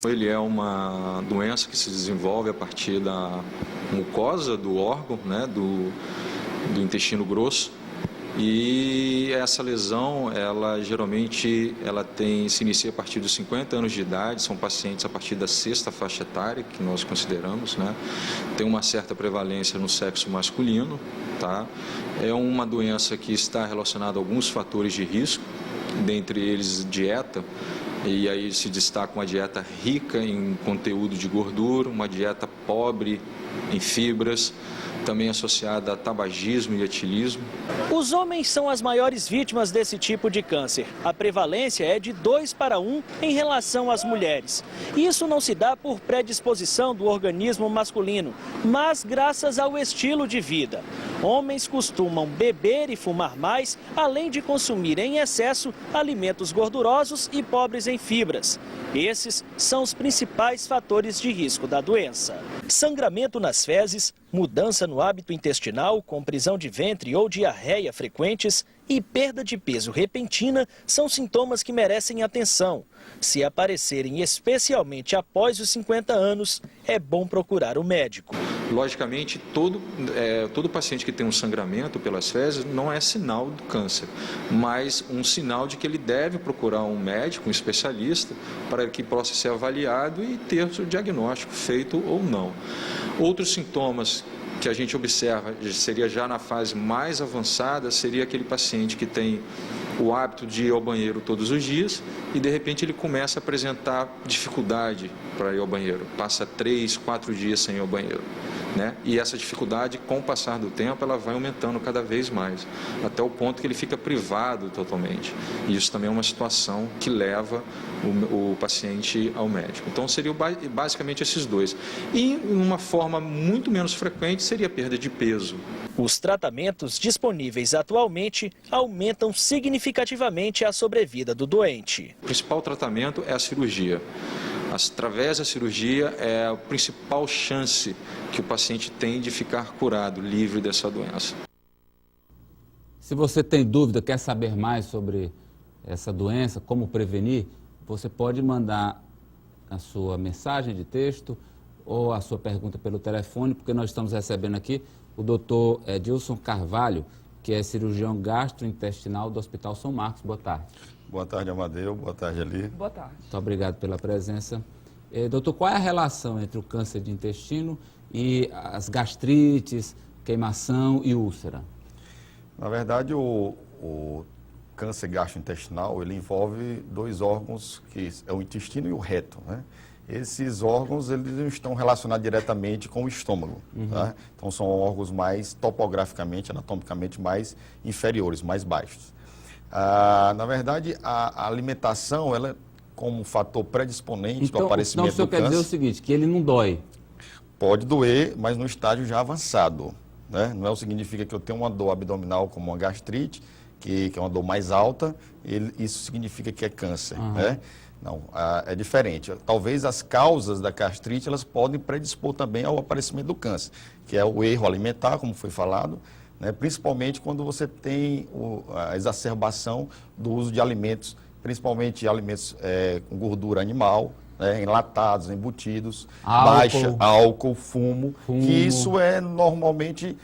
Ele é uma doença que se desenvolve a partir da mucosa do órgão, né, do intestino grosso. E essa lesão, ela geralmente se inicia a partir dos 50 anos de idade, são pacientes a partir da sexta faixa etária, que nós consideramos, né? Tem uma certa prevalência no sexo masculino, tá? É uma doença que está relacionada a alguns fatores de risco, dentre eles dieta, e aí se destaca uma dieta rica em conteúdo de gordura, uma dieta pobre em fibras, também associada a tabagismo e etilismo. Os homens são as maiores vítimas desse tipo de câncer. A prevalência é de 2 para 1 em relação às mulheres. Isso não se dá por predisposição do organismo masculino, mas graças ao estilo de vida. Homens costumam beber e fumar mais, além de consumir em excesso alimentos gordurosos e pobres em fibras. Esses são os principais fatores de risco da doença. Sangramento nas fezes, mudança no hábito intestinal, com prisão de ventre ou diarreia frequentes e perda de peso repentina são sintomas que merecem atenção. Se aparecerem especialmente após os 50 anos, é bom procurar o médico. Logicamente, todo paciente que tem um sangramento pelas fezes não é sinal do câncer, mas um sinal de que ele deve procurar um médico, um especialista, para que possa ser avaliado e ter o diagnóstico feito ou não. Outros sintomas que a gente observa, seria já na fase mais avançada, seria aquele paciente que tem o hábito de ir ao banheiro todos os dias e de repente ele começa a apresentar dificuldade para ir ao banheiro, passa 3, 4 dias sem ir ao banheiro, né? E essa dificuldade, com o passar do tempo, ela vai aumentando cada vez mais, até o ponto que ele fica privado totalmente. E isso também é uma situação que leva o paciente ao médico. Então seriam basicamente esses dois. E uma forma muito menos frequente seria a perda de peso. Os tratamentos disponíveis atualmente aumentam significativamente a sobrevida do doente. O principal tratamento é a cirurgia. Através da cirurgia é a principal chance que o paciente tem de ficar curado, livre dessa doença. Se você tem dúvida, quer saber mais sobre essa doença, como prevenir, você pode mandar a sua mensagem de texto ou a sua pergunta pelo telefone, porque nós estamos recebendo aqui o doutor Edilson Carvalho, que é cirurgião gastrointestinal do Hospital São Marcos. Boa tarde. Boa tarde, Amadeu. Boa tarde, Ali. Boa tarde. Muito obrigado pela presença. Doutor, qual é a relação entre o câncer de intestino e as gastrites, queimação e úlcera? Na verdade, o câncer gastrointestinal, ele envolve dois órgãos, que é o intestino e o reto, né? Esses órgãos, eles não estão relacionados diretamente com o estômago, tá? Então, são órgãos mais topograficamente, anatomicamente mais inferiores, mais baixos. Na verdade, a alimentação, ela é como um fator predisponente do aparecimento do câncer. Então, o senhor quer dizer o seguinte, que ele não dói? Pode doer, mas no estágio já avançado, né? Não significa que eu tenho uma dor abdominal como uma gastrite, que é uma dor mais alta, isso significa que é câncer, né? Não, é diferente. Talvez as causas da gastrite, elas podem predispor também ao aparecimento do câncer, que é o erro alimentar, como foi falado, né? Principalmente quando você tem a exacerbação do uso de alimentos, principalmente alimentos com gordura animal, né? Enlatados, embutidos, álcool, fumo, que isso é normalmente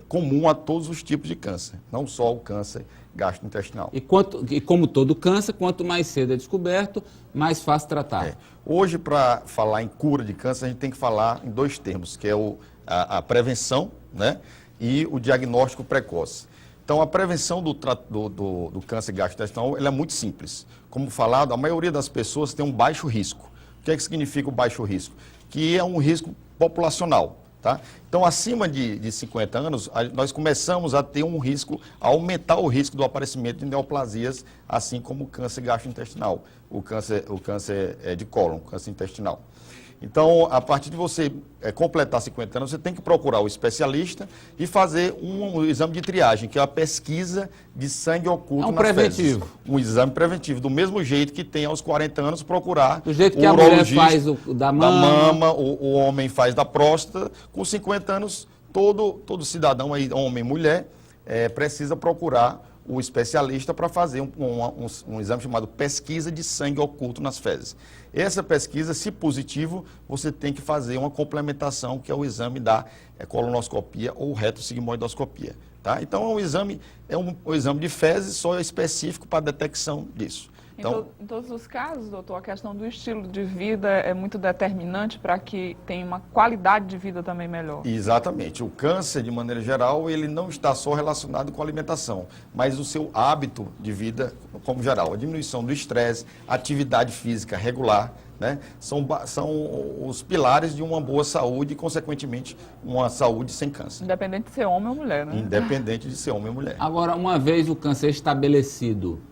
comum a todos os tipos de câncer, não só o câncer gastrointestinal. E como todo câncer, quanto mais cedo é descoberto, mais fácil tratar. Hoje, para falar em cura de câncer, a gente tem que falar em dois termos, que é a prevenção, né? E o diagnóstico precoce. Então, a prevenção do câncer gastrointestinal ela é muito simples. Como falado, a maioria das pessoas tem um baixo risco. O que é que significa o baixo risco? Que é um risco populacional. Tá? Então, acima de 50 anos, nós começamos a ter um risco, a aumentar o risco do aparecimento de neoplasias, assim como o câncer gastrointestinal, o câncer de cólon, o câncer intestinal. Então, a partir de você completar 50 anos, você tem que procurar o especialista e fazer um exame de triagem, que é a pesquisa de sangue oculto nas preventivo. fezes. Um exame preventivo, do mesmo jeito que tem aos 40 anos, procurar do jeito que a mulher faz da mama, o homem faz da próstata. Com 50 anos, todo cidadão, aí, homem e mulher, precisa procurar o especialista para fazer um exame chamado pesquisa de sangue oculto nas fezes. Essa pesquisa, se positivo, você tem que fazer uma complementação, que é o exame da colonoscopia ou retossigmoidoscopia. Tá? Então, um exame de fezes só específico para a detecção disso. Então, em todos os casos, doutor, a questão do estilo de vida é muito determinante para que tenha uma qualidade de vida também melhor. Exatamente. O câncer, de maneira geral, ele não está só relacionado com a alimentação, mas o seu hábito de vida como geral. A diminuição do estresse, atividade física regular, né, são os pilares de uma boa saúde e, consequentemente, uma saúde sem câncer. Independente de ser homem ou mulher, né? Independente de ser homem ou mulher. Agora, uma vez o câncer estabelecido,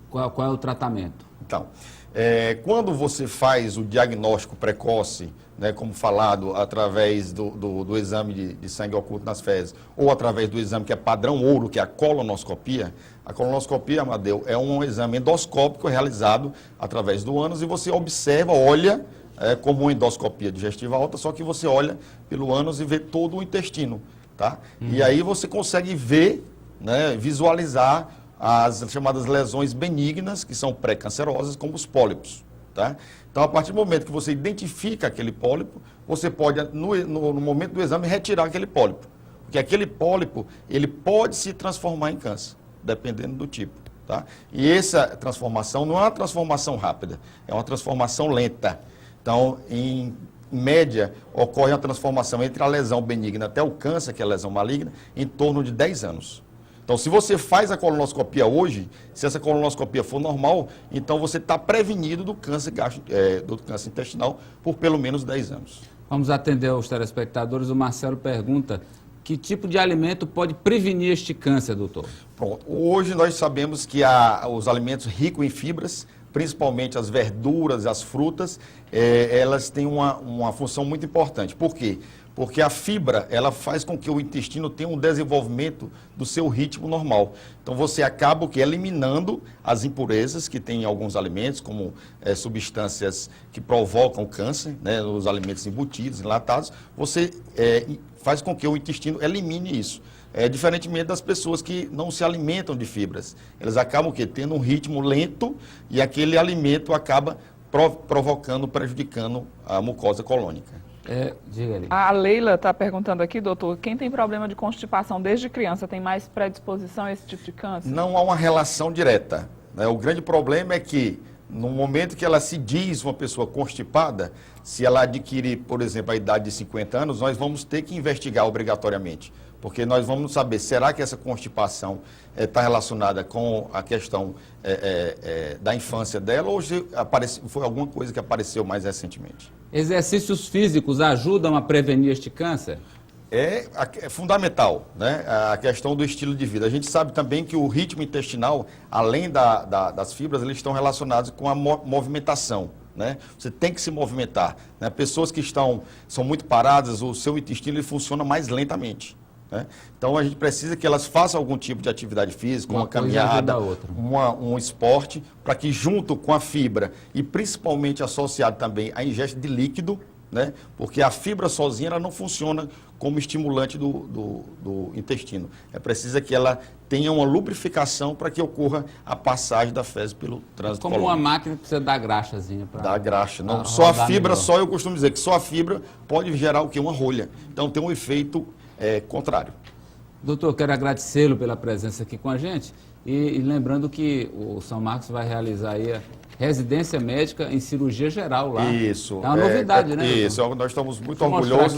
qual é o tratamento? Então, quando você faz o diagnóstico precoce, né, como falado, através do exame de sangue oculto nas fezes, ou através do exame que é padrão ouro, que é a colonoscopia, Amadeu, é um exame endoscópico realizado através do ânus e você observa, olha, como uma endoscopia digestiva alta, só que você olha pelo ânus e vê todo o intestino, tá? E aí você consegue ver, né, visualizar as chamadas lesões benignas, que são pré-cancerosas, como os pólipos. Tá? Então, a partir do momento que você identifica aquele pólipo, você pode, no momento do exame, retirar aquele pólipo. Porque aquele pólipo, ele pode se transformar em câncer, dependendo do tipo. Tá? E essa transformação não é uma transformação rápida, é uma transformação lenta. Então, em média, ocorre uma transformação entre a lesão benigna até o câncer, que é a lesão maligna, em torno de 10 anos. Então, se você faz a colonoscopia hoje, se essa colonoscopia for normal, então você está prevenido do câncer intestinal por pelo menos 10 anos. Vamos atender aos telespectadores. O Marcelo pergunta: que tipo de alimento pode prevenir este câncer, doutor? Pronto. Hoje nós sabemos que os alimentos ricos em fibras, principalmente as verduras e as frutas, elas têm uma função muito importante. Por quê? Porque a fibra, ela faz com que o intestino tenha um desenvolvimento do seu ritmo normal. Então, você acaba eliminando as impurezas que tem em alguns alimentos, como substâncias que provocam câncer, né, nos alimentos embutidos, enlatados. Você faz com que o intestino elimine isso. Diferentemente das pessoas que não se alimentam de fibras. Elas acabam tendo um ritmo lento e aquele alimento acaba provocando, prejudicando a mucosa colônica. Diga ali. A Leila está perguntando aqui, doutor, quem tem problema de constipação desde criança tem mais predisposição a esse tipo de câncer? Não há uma relação direta, né? O grande problema é que, no momento que ela se diz uma pessoa constipada, se ela adquirir, por exemplo, a idade de 50 anos, nós vamos ter que investigar obrigatoriamente. Porque nós vamos saber, será que essa constipação está relacionada com a questão da infância dela ou se foi alguma coisa que apareceu mais recentemente? Exercícios físicos ajudam a prevenir este câncer? É fundamental, né? A questão do estilo de vida. A gente sabe também que o ritmo intestinal, além das fibras, eles estão relacionados com a movimentação. Né? Você tem que se movimentar. Né? Pessoas que são muito paradas, o seu intestino ele funciona mais lentamente. Né? Então, a gente precisa que elas façam algum tipo de atividade física, uma caminhada, um esporte, para que junto com a fibra e principalmente associado também à ingesta de líquido, né? Porque a fibra sozinha ela não funciona como estimulante do intestino. É preciso que ela tenha uma lubrificação para que ocorra a passagem da fezes pelo trânsito colônico. Como uma máquina que precisa dar graxazinha. Dar graxa. Não, só a fibra, eu costumo dizer que só a fibra pode gerar o quê? Uma rolha. Então tem um efeito contrário. Doutor, quero agradecê-lo pela presença aqui com a gente e lembrando que o São Marcos vai realizar aí a residência médica em cirurgia geral lá. Isso. É uma novidade, né? Isso, nós estamos muito orgulhosos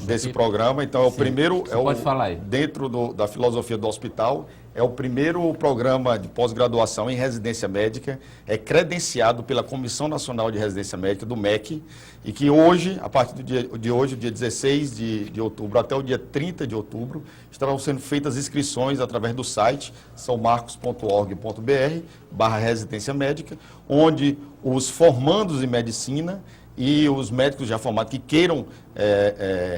desse programa. Então, é o primeiro... Pode falar aí. Dentro da filosofia do hospital, é o primeiro programa de pós-graduação em residência médica, é credenciado pela Comissão Nacional de Residência Médica, do MEC, e que hoje, a partir de hoje, dia 16 de outubro até o dia 30 de outubro, estarão sendo feitas inscrições através do site saomarcos.org.br/residência médica, onde os formandos em medicina e os médicos já formados que queiram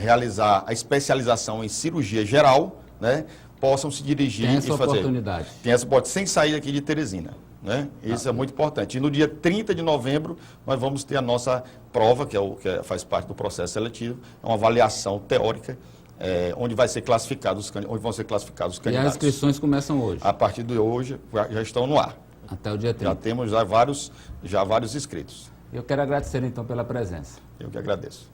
realizar a especialização em cirurgia geral, né, possam se dirigir e fazer. Oportunidade. Tem essa oportunidade, sem sair aqui de Teresina. Né? Isso é muito importante. E no dia 30 de novembro, nós vamos ter a nossa prova, que faz parte do processo seletivo, é uma avaliação teórica, onde vai ser classificado onde vão ser classificados os E candidatos. as inscrições começam hoje? A partir de hoje já estão no ar. Até o dia 30. Já temos vários inscritos. Eu quero agradecer, então, pela presença. Eu que agradeço.